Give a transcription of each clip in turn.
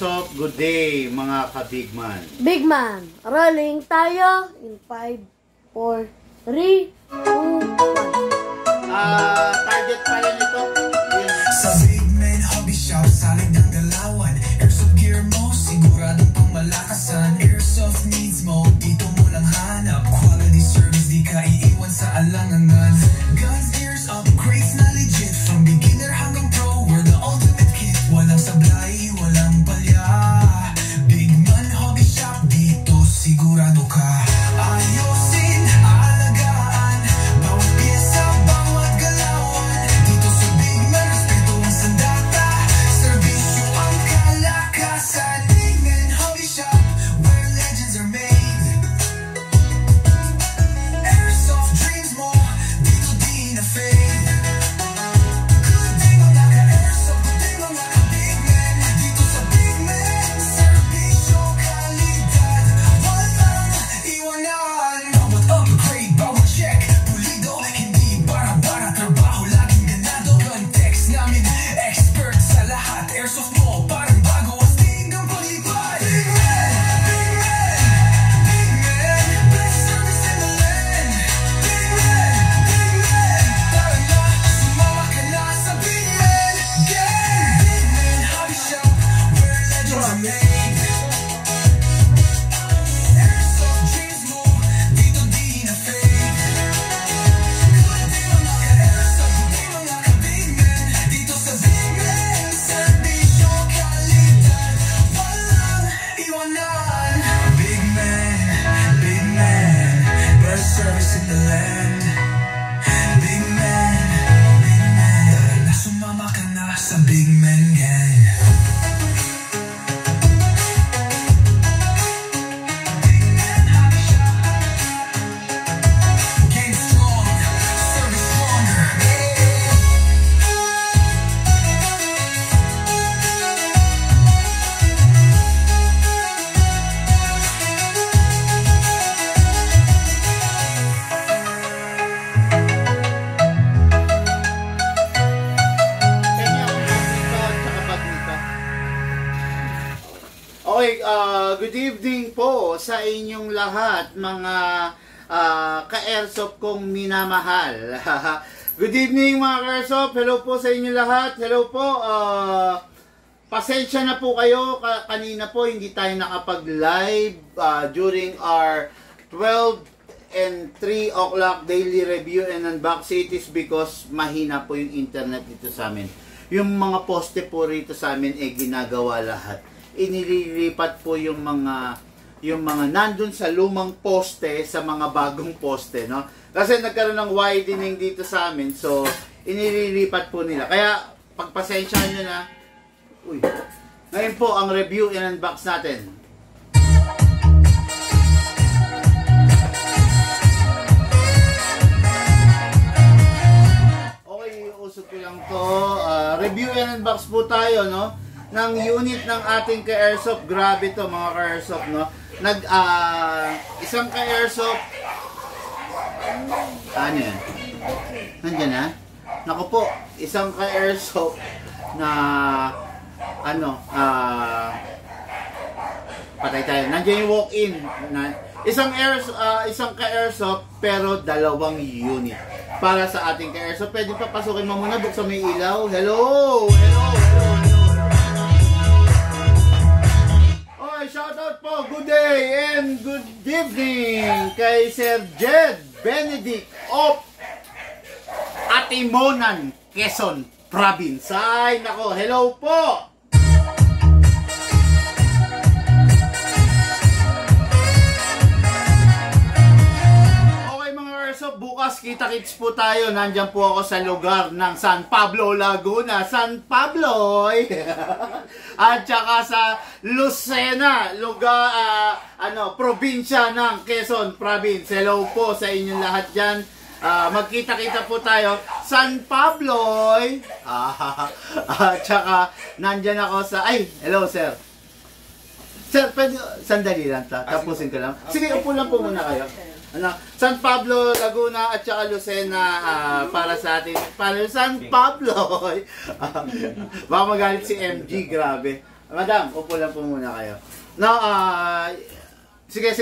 So, good day mga ka-Bigman. Bigman, rolling tayo in 5, 4, 3, 2, 1. Target pala nito. Sa Bigman Hobby Shop, salig ng galawan. Airsoft gear mo, siguradong pangmalakasan. Airsoft needs mo, dito mo lang hanap. Quality service, di ka iiwan sa alangangan. Guns, gears, upgrades na legit. From beginner hanggang pro, we're the ultimate kit. Walang sablay, walang palya. Bigman Hobby Shop, dito sigurado ka. Ayosin, aalagaan, bawat pyesa, bawat galawan. Dito sa Bigman, respeto ang sandata. Serbisyo ang kalakasan. Bigman Hobby Shop, where legends are made. Airsoft dreams mo, dito di na fade. Good day mga ka-airsoft, good day mga ka-Bigman. Dito sa Bigman, serbisyo, kalidad, walang iwanan. Bawat upgrade, bawat check, pulido, hindi bara-bara, trabaho laging ganado. Gun techs namin, expert sa lahat. Airsoft mo, parang bago, astig ang paglipad. Bigman, Bigman, Bigman, best service in the land. Bigman, Bigman, tara na, sumama ka na sa Bigman gang. Bigman Hobby Shop, where legends are made. Airsoft dreams mo, dito di na fade. Good day mga ka-airsoft, good day mga ka-Bigman. Dito sa Bigman, serbisyo, kalidad, walang iwanan. Bigman, Bigman, best service in the land. Bigman, Bigman, sumama ka na sa Bigman gang. Bigman Hobby Shop, game strong, service stronger. Okay, good evening po sa inyong lahat mga ka-airsoft kong minamahal. Good evening mga ka-airsoft, hello po sa inyong lahat. Hello po, pasensya na po kayo, kanina po hindi tayo nakapag-live during our 12 and 3 o'clock daily review and unboxing. It is because mahina po yung internet dito sa amin. Yung mga poste po rito sa amin ginagawa lahat. Inililipat po yung mga nandun sa lumang poste sa mga bagong poste, no? Kasi nagkaroon ng widening dito sa amin, so inililipat po nila. Kaya pagpasensyahan nyo na. Uy. Ngayon po ang review and unbox natin. Okay, usap ko lang to. Review and unbox po tayo, no? Ng unit ng ating ka-airsoft. Grabe to mga ka-airsoft, no? Isang ka-airsoft. Ano yan? Nandiyan na? Naku po, isang ka-airsoft na patay tayo. Nandiyan yung walk-in. Isang ka-airsoft pero dalawang unit. Para sa ating ka-airsoft. Pwede papasukin mo muna, buksan may ilaw. Hello! Hello! Hello! Shoutout po, good day and good evening kay Sir Jed Benedict of Atimonan, Quezon Province. Ay, nako, hello po! Okay mga airsoft, bukas kita-kits po tayo. Nandyan po ako sa lugar ng San Pablo, Laguna. San Pablo! At saka sa Lucena, lugar, probinsya ng Quezon Province. Hello po sa inyong lahat dyan. Magkita-kita po tayo. San Pablo! At saka, nandyan ako sa, hello sir. Sir, pwede, sandali lang ta. Tapusin ko lang. Sige, upo lang po muna kayo. San Pablo, Laguna at saka Lucena para sa atin. Para San Pablo. Baka magalit si MG, grabe. Madam, upo lang po muna kayo. No, sige,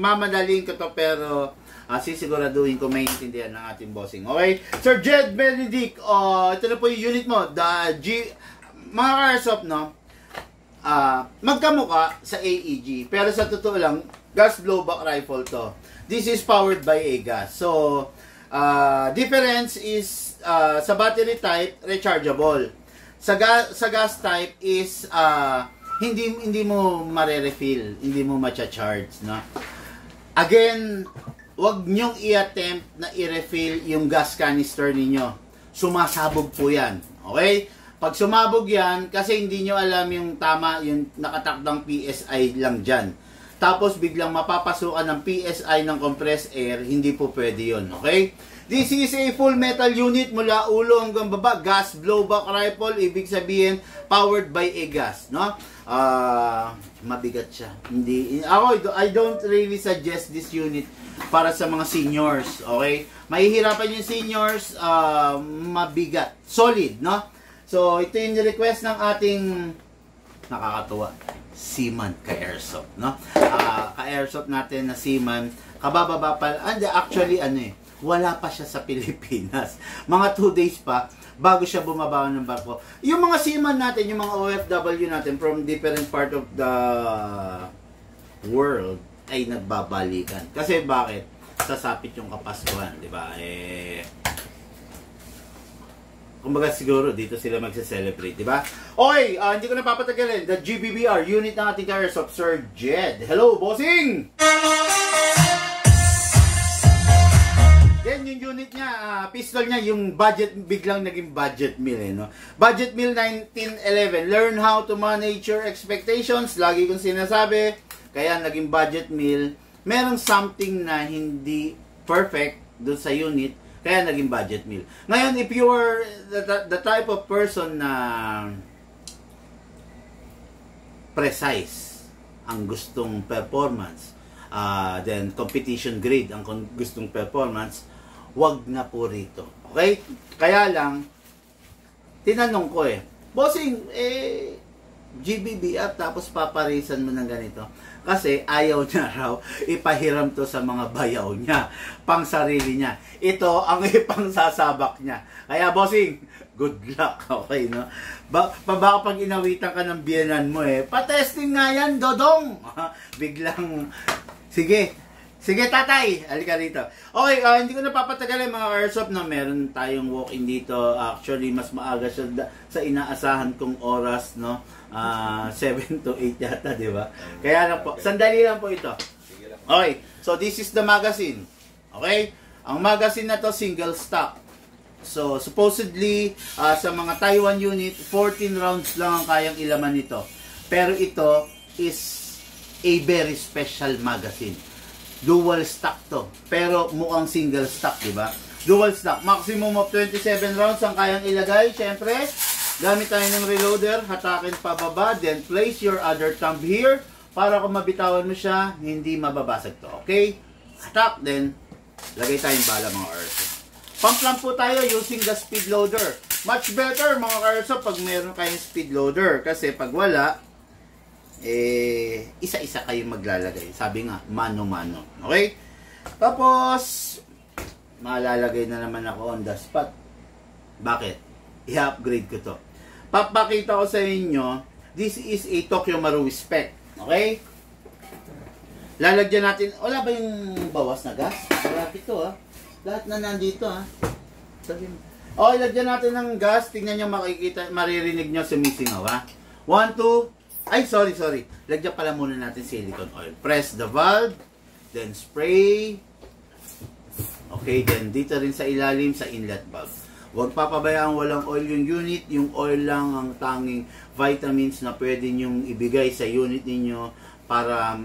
mamadaliin ko to pero sisiguraduhin ko maintindihan ng ating bossing. Okay? Sir Jed Benedict, ito na po yung unit mo. Mga Airsoft, no? Magkamuka sa AEG. Pero sa totoo lang, gas blowback rifle to. This is powered by a gas. So, difference is sa battery type, rechargeable. Sa gas type is hindi mo mare-refill, hindi mo ma-charge, no? Again, wag nyong i-attempt na i-refill yung gas canister ninyo. Sumasabog po yan. Okay? Pag sumabog yan, kasi hindi nyo alam yung tama, yung nakatakdang PSI lang dyan. Tapos biglang mapapasukan ng PSI ng compressed air, hindi po pwede yun. Okay? This is a full metal unit mula ulo hanggang baba. Gas blowback rifle, ibig sabihin, powered by a gas. No? Mabigat siya. I don't really suggest this unit para sa mga seniors, okay? Mahihirapan yung seniors, mabigat, solid, no? So, ito yung request ng ating nakakatuwa, seaman ka-airsoft, no? Ka-airsoft natin na seaman, kabababa pa, actually, wala pa siya sa Pilipinas. Mga 2 days pa, bago siya bumaba ng barko. Yung mga seaman natin, yung mga OFW natin from different part of the world ay nagbabalikan. Kasi bakit? Sasapit yung Kapaskuhan, di ba? Kumbaga siguro dito sila magse-celebrate, di ba? Okay, hindi ko na papatagalin. The GBBR unit ng ating Airsoft, Sir Jed. Hello, bossing! Then yung unit niya, pistol niya, yung budget, biglang naging budget meal, no? Budget meal 1911. Learn how to manage your expectations. Lagi kong sinasabi, kaya naging budget meal. Merong something na hindi perfect doon sa unit, kaya naging budget meal. Ngayon, if you are the type of person na precise ang gustong performance, then competition grade ang gustong performance, wag na po rito. Okay? Kaya lang, tinanong ko bossing, GBBR tapos paparisan mo ng ganito. Kasi ayaw niya raw ipahiram to sa mga bayaw niya, pang sarili niya. Ito ang ipang sasabak niya. Kaya bossing, good luck. Okay, no? Baka pag inawitan ka ng biyanan mo patesting nga yan, dodong. Biglang, Sige tatay, halika rito. Okay, hindi ko na papatagalin mga Airsoft na meron tayong walk-in dito. Actually, mas maaga siya sa inaasahan kong oras, no? 7 to 8 yata, di ba? Kaya lang po, sandali lang po ito. Okay, so this is the magazine. Okay? Ang magazine na to, single stock. So, supposedly, sa mga Taiwan unit, 14 rounds lang ang kayang ilaman nito. Pero ito is a very special magazine. Dual stock to. Pero mukhang single stock, di ba? Dual stock. Maximum of 27 rounds ang kayang ilagay. Siyempre, gamit tayo ng reloader. Hatakin pababa. Then, place your other thumb here. Para kung mabitawan mo siya, hindi mababasag to. Okay? Hatak. Then, lagay tayong bala mga Airsoft. Pump lang po tayo using the speed loader. Much better mga Airsoft pag meron kayong speed loader. Kasi pag wala, isa-isa kayo maglalagay. Sabi nga, mano-mano. Okay? Tapos, malalagay na naman ako on the spot. Bakit? I-upgrade ko to. Papakita ko sa inyo, this is a Tokyo Marui spec. Okay? Lalagyan natin, wala ba yung bawas na gas? Wala ito Lahat na nandito Okay, lagyan natin ng gas. Tingnan nyo, makikita, maririnig nyo sumisingaw 1, 2, ay, sorry. Lagyan pala muna natin silicone oil. Press the valve, then spray. Okay, then dito rin sa ilalim sa inlet valve. Huwag papabayaan walang oil yung unit. Yung oil lang ang tanging vitamins na pwede nyong ibigay sa unit ninyo para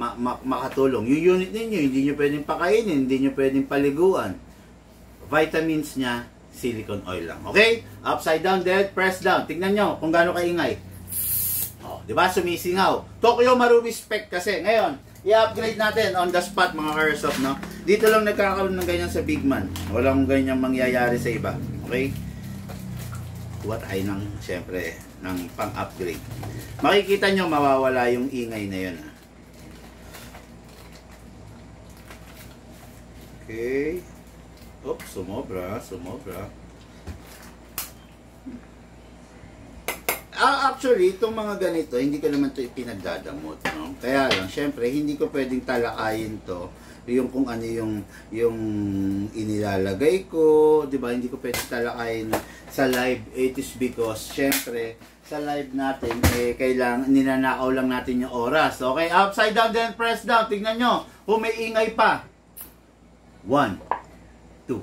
makatulong. Yung unit ninyo, hindi nyo pwedeng pakainin, hindi nyo pwedeng paliguan. Vitamins niya, silicone oil lang. Okay? Upside down, dead, press down. Tingnan nyo kung gaano kaingay. Diba? Sumisingaw. Tokyo Marui spec kasi. Ngayon, i-upgrade natin on the spot mga Airsoft, no? Dito lang nagkakaroon ng ganyan sa Big Man. Walang ganyan mangyayari sa iba. Okay? Kuha tayo ng, syempre, ng pang-upgrade. Makikita nyo, mawawala yung ingay na yun. Okay. Oops, sumobra. Actually, itong mga ganito, hindi ko naman ito ipinagdadamot, no? Kaya lang, syempre, hindi ko pwedeng talakayin to, yung kung ano yung inilalagay ko, di ba? Hindi ko pwedeng talakayin sa live. It is because, syempre, sa live natin, kailangan, ninanakaw lang natin yung oras. Okay, upside down, then press down. Tignan nyo, kung may ingay pa. 1, 2.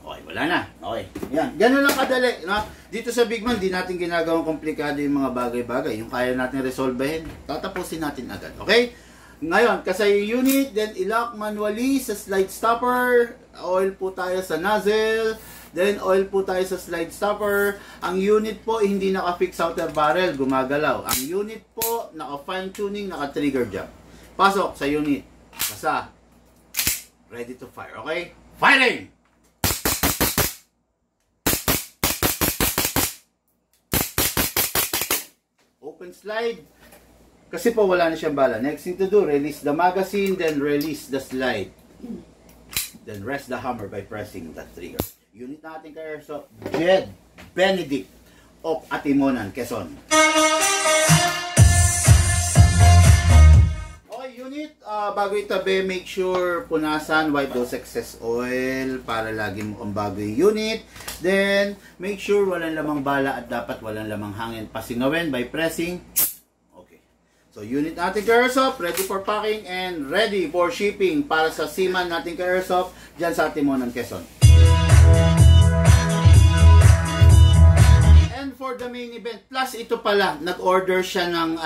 Okay, wala na. Okay, yan. Ganun lang kadali, no? Dito sa Bigman, di natin ginagawang komplikado yung mga bagay-bagay. Yung kaya natin resolvehin, tatapusin natin agad. Okay? Ngayon, kasi yung unit, then ilock manually sa slide stopper. Oil po tayo sa nozzle. Then oil po tayo sa slide stopper. Ang unit po, hindi naka-fix outer barrel, gumagalaw. Ang unit po, naka-fine tuning, naka-trigger jump. Pasok sa unit. Basa. Ready to fire. Okay? Firing! Open slide. Kasi po wala na siyang bala. Next thing to do, release the magazine, then release the slide. Then rest the hammer by pressing the trigger. Unit natin kay Airsoft Jed Benedict of Atimonan, Quezon. Okay, unit, bago itabi, make sure punasan, wipe those excess oil para lagi mo ang bago yung unit. Then, make sure walang lamang bala at dapat walang lamang hangin. Pasinawin by pressing. Okay. So, unit natin kay Airsoft, ready for packing and ready for shipping para sa seaman natin kay Airsoft dyan sa Atimonan, Quezon. And for the main event, plus ito pala, nag-order siya ng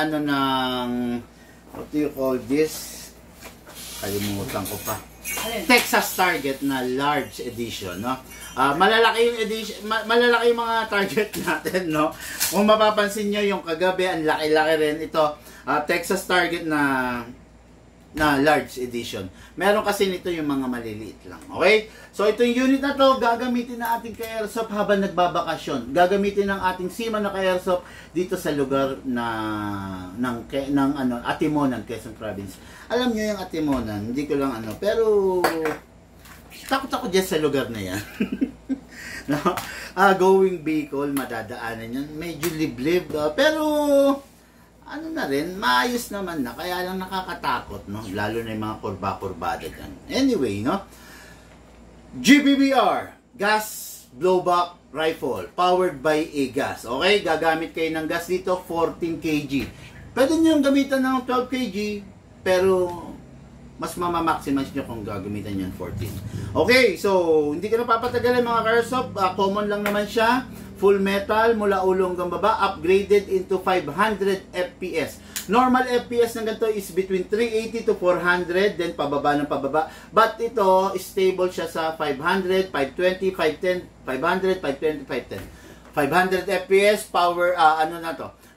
what do you call this? Kalimutan ko pa. Texas Target na large edition, no? Malalaki yung edition, malalaki yung mga target natin, no? Kung mapapansin niyo yung kagabi, ang laki-laki rin ito. Texas Target na large edition. Meron kasi nito yung mga maliliit lang. Okay? So itong unit na to, gagamitin na ating ka-Airsoft habang nagbabakasyon. Gagamitin ng ating seaman na ka-Airsoft dito sa lugar ng Atimonan, Quezon Province. Alam niyo yung Atimonan, hindi ko lang pero takot ako dyan sa lugar na yan. No? Going Bicol, madadaanan yan. Medyo liblib, pero ano na rin, maayos naman na, kaya lang nakakatakot, no? Lalo na yung mga kurba-kurbada dyan. Anyway, no? GBBR, Gas Blowback Rifle, powered by a gas. Okay, gagamit kayo ng gas dito, 14 kg. Pwede nyo gamitan ng 12 kg, pero mas mamamaximize nyo kung gagamitan nyo ng 14. Okay, so, hindi ka na papatagalan mga Airsoft, common lang naman siya. Full metal, mula ulo hanggang baba, upgraded into 500 FPS. Normal FPS ng ganito is between 380 to 400, then pababa ng pababa. But ito, stable siya sa 500, 520, 510, 500, 520, 510. 500 FPS, power,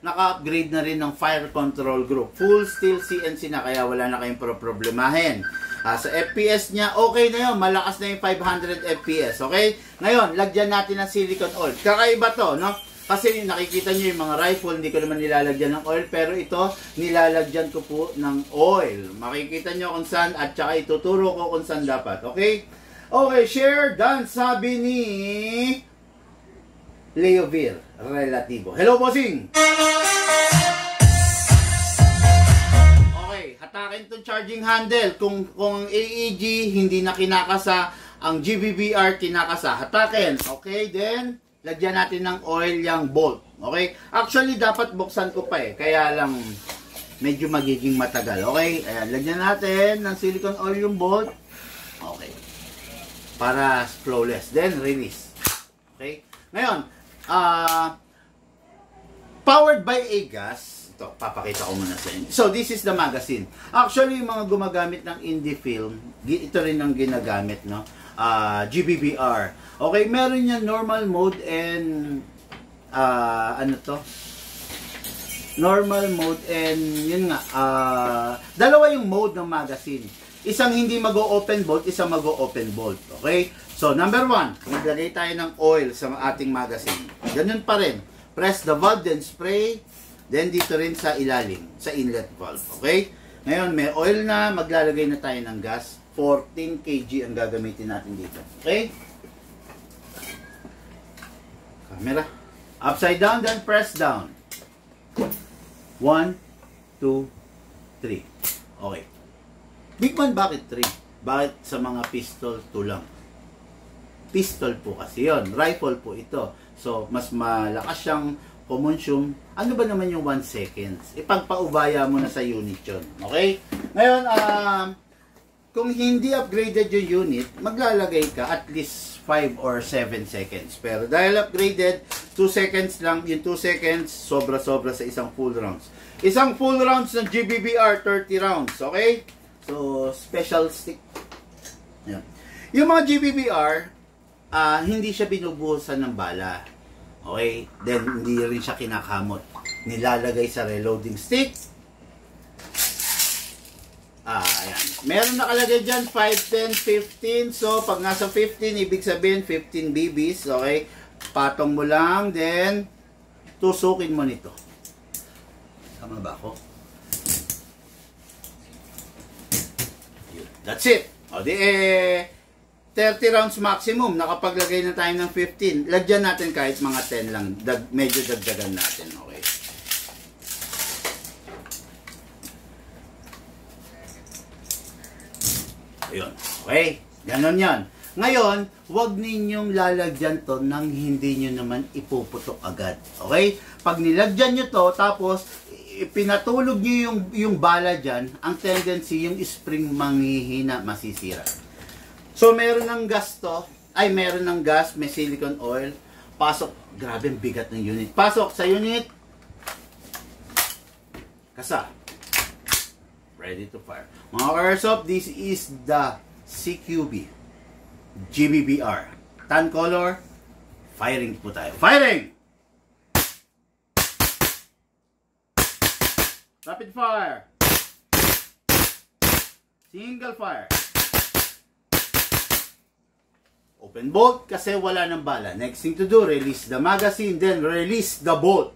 naka-upgrade na rin ng fire control group. Full steel CNC na, kaya wala na kayong problemahin. Sa FPS niya, okay na yun. Malakas na yung 500 FPS. Okay? Ngayon, lagyan natin ng silicone oil. Kakaiba to, no? Kasi nakikita nyo yung mga rifle, hindi ko naman nilalagyan ng oil. Pero ito, nilalagyan ko po ng oil. Makikita nyo kung saan at saka ituturo ko kung saan dapat. Okay? Okay, share, done. Sabi ni Leovir Relativo. Hello, bossing! Hatakin itong charging handle. Kung AEG hindi na kinakasa, ang GBBR kinakasa. Hatakin. Okay, then lagyan natin ng oil yung bolt. Okay? Actually, dapat buksan ko pa kaya lang medyo magiging matagal. Okay? Ayan, lagyan natin ng silicone oil yung bolt. Okay. Para flawless. Then, release. Okay? Ngayon, powered by a gas. Ito, papakita ko muna sa inyo. So, this is the magazine. Actually, yung mga gumagamit ng indie film, ito rin ang ginagamit, no? GBBR. Okay, meron yan normal mode and normal mode and yun nga, dalawa yung mode ng magazine. Isang hindi mag-o-open bolt, isang mag-o-open bolt. Okay? So, number 1, maglagay tayo ng oil sa ating magazine. Ganun pa rin. Press the valve, then spray. Then dito rin sa ilalim, sa inlet valve. Okay? Ngayon, may oil na. Maglalagay na tayo ng gas. 14 kg ang gagamitin natin dito. Okay? Camera. Upside down, then press down. 1, 2, 3. Okay. Big man, bakit 3? Bakit sa mga pistol 2 lang? Pistol po kasi yon, rifle po ito. So, mas malakas siyang kumonsume. Ano ba naman yung 1 seconds? Ipagpaubaya mo na sa unit yun. Okay? Ngayon, kung hindi upgraded yung unit, maglalagay ka at least 5 or 7 seconds. Pero dahil upgraded, 2 seconds lang. Yung 2 seconds, sobra-sobra sa isang full rounds. Isang full rounds ng GBBR, 30 rounds. Okay? So, special stick. Yan. Yung mga GBBR, hindi siya binubuhusan ng bala. Okay? Then, hindi rin siya kinakamot. Nilalagay sa reloading stick. Ayan. Meron nakalagay dyan, 5, 10, 15. So, pag nasa 15, ibig sabihin, 15 BBs. Okay? Patong mo lang. Then, tusukin mo nito. Tama ba ako? That's it. O, di 30 rounds maximum. Nakapaglagay na tayo ng 15. Lagyan natin kahit mga 10 lang. Medyo dagdagan natin. Okay. Ayun. Okay. Ganon yan. Ngayon, huwag ninyong lalagyan to nang hindi nyo naman ipuputok agad. Okay? Pag nilagyan nyo to, tapos pinatulog nyo yung bala dyan, ang tendency, yung spring manghihina, masisira. So, meron ng gas to. Ay, meron ng gas, may silicone oil. Pasok. Grabe, ang bigat ng unit. Pasok sa unit. Kasa. Ready to fire. Mga airsoft, this is the CQB GBBR. Tan color. Firing po tayo. Firing! Rapid fire. Single fire. Open bolt kasi wala ng bala. Next thing to do, release the magazine, then release the bolt.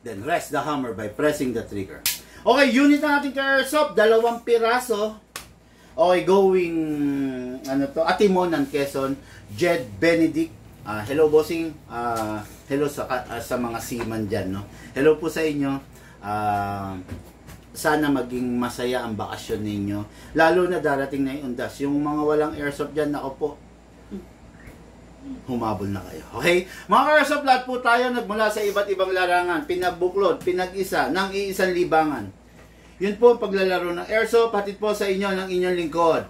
Then rest the hammer by pressing the trigger. Okay, unit na natin ka-airsoft, 2 piraso. Okay, going, Atimonan, Quezon, Jed Benedict. Hello, bossing. Hello sa mga seaman dyan, no? Hello po sa inyo. Sana maging masaya ang bakasyon ninyo. Lalo na darating na yung undas. Yung mga walang airsoft dyan, ako po, humabol na kayo. Okay? Mga airsoft, lahat po tayo nagmula sa iba't ibang larangan, pinagbuklod, pinag-isa, ng iisang libangan. Yun po ang paglalaro ng airsoft, hatid po sa inyo ng inyong lingkod.